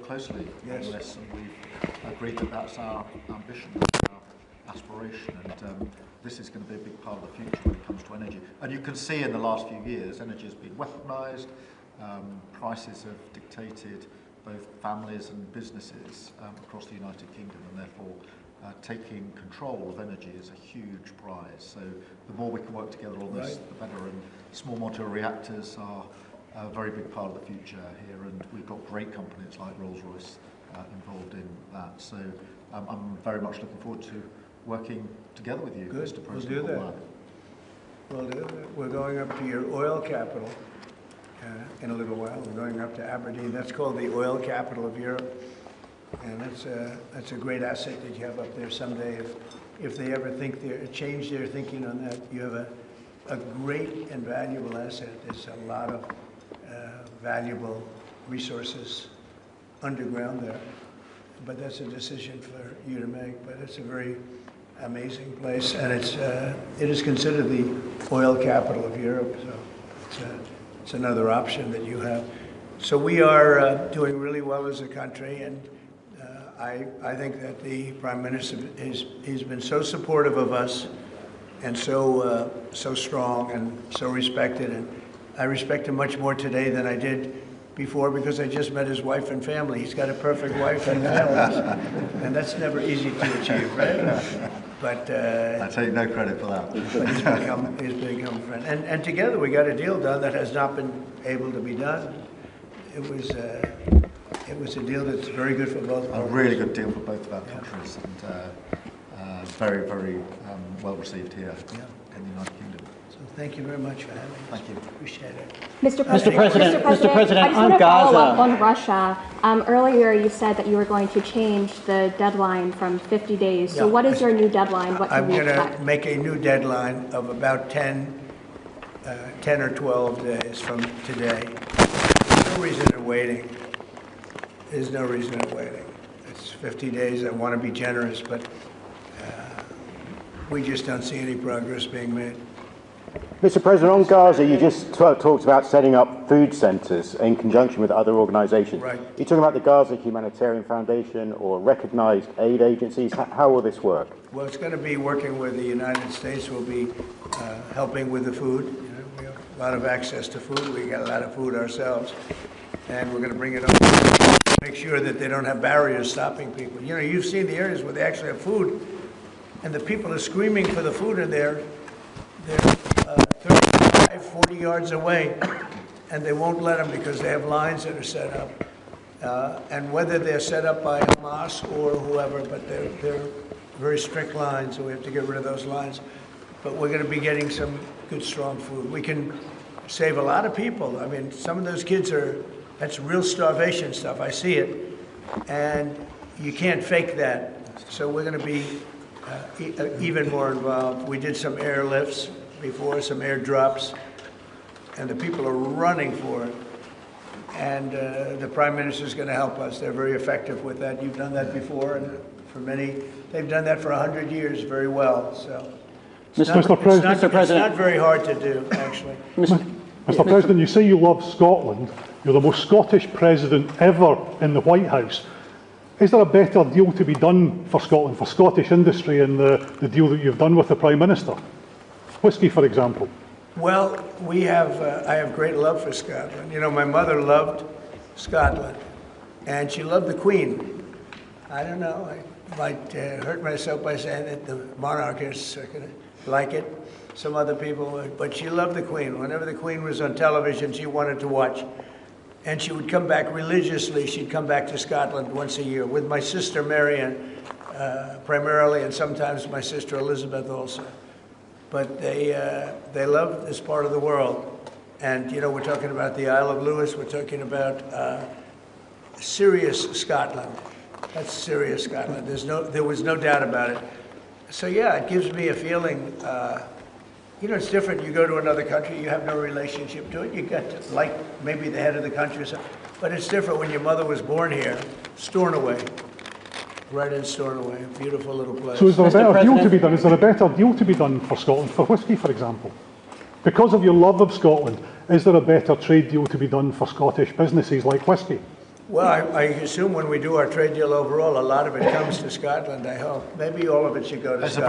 closely on this, and we've agreed that that's our ambition, our aspiration, and this is going to be a big part of the future when it comes to energy. And you can see in the last few years, energy has been weaponised, prices have dictated both families and businesses across the United Kingdom, and therefore taking control of energy is a huge prize. So the more we can work together on this, the better. And small modular reactors are a very big part of the future here, and we've got great companies like Rolls-Royce involved in that. So I'm very much looking forward to working together with you, Mr. President. We'll do that. We'll do that. We're going up to your oil capital in a little while. We're going up to Aberdeen. That's called the oil capital of Europe. And that's a great asset that you have up there someday. If they ever change their thinking on that, you have a great and valuable asset. There's a lot of valuable resources underground there. But that's a decision for you to make. But it's a very amazing place, and it is considered the oil capital of Europe. So it's another option that you have. So we are doing really well as a country, and I think that the Prime Minister he's been so supportive of us, and so strong and so respected, and I respect him much more today than I did before, because I just met his wife and family. He's got a perfect wife and family, and that's never easy to achieve, right? But I take no credit for that. But he's become a friend, and together we got a deal done that has not been able to be done. It was a deal that's very good for both parties. A really good deal for both of our countries, and very, very well received here in the United Kingdom. So thank you very much for having us. Thank you. Appreciate it. Mr. President, I just want to follow up on Russia. Earlier you said that you were going to change the deadline from 50 days. So what is your new deadline? What can we expect? I'm going to make a new deadline of about 10 or 12 days from today. There's no reason in waiting. There's no reason in waiting. It's 50 days. I want to be generous, but we just don't see any progress being made. Mr. President, on Gaza, you just talked about setting up food centres in conjunction with other organisations. Right. Are you talking about the Gaza Humanitarian Foundation or recognised aid agencies? How will this work? Well, it's going to be working with the United States. We'll be helping with the food. You know, we have a lot of access to food. We got a lot of food ourselves, and we're going to bring it up to make sure that they don't have barriers stopping people. You know, you've seen the areas where they actually have food, and the people are screaming for the food, and they're 35, 40 yards away, and they won't let them because they have lines that are set up. And whether they're set up by Hamas or whoever, but they're very strict lines, so we have to get rid of those lines. But we're going to be getting some good, strong food. We can save a lot of people. I mean, some of those kids that's real starvation stuff. I see it. And you can't fake that. So we're going to be even more involved. We did some airlifts before, some airdrops, and the people are running for it. And the Prime Minister is going to help us. They're very effective with that. You've done that before, and for many, they've done that for 100 years very well. So it's not very hard to do, actually. Mr. President, you say you love Scotland. You're the most Scottish president ever in the White House. Is there a better deal to be done for Scotland, for Scottish industry, in the deal that you've done with the Prime Minister? Whisky, for example. Well, I have great love for Scotland. You know, my mother loved Scotland, and she loved the Queen. I don't know, I might hurt myself by saying that the monarchists are going to like it. Some other people would, but she loved the Queen. Whenever the Queen was on television, she wanted to watch. And she would come back religiously. She'd come back to Scotland once a year with my sister Mary, primarily, and sometimes my sister Elizabeth also. But they love this part of the world. And, you know, we're talking about the Isle of Lewis. We're talking about serious Scotland. That's serious Scotland. There was no doubt about it. So, yeah, it gives me a feeling, you know, it's different. You go to another country, you have no relationship to it. You got to like maybe the head of the country or something. But it's different when your mother was born here, Stornoway. Right in Stornoway, a beautiful little place. So is there a better deal to be done? Is there a better deal to be done for Scotland, for whisky, for example? Because of your love of Scotland, is there a better trade deal to be done for Scottish businesses like whisky? Well, I assume when we do our trade deal overall, a lot of it comes to Scotland, I hope. Maybe all of it should go to Scotland.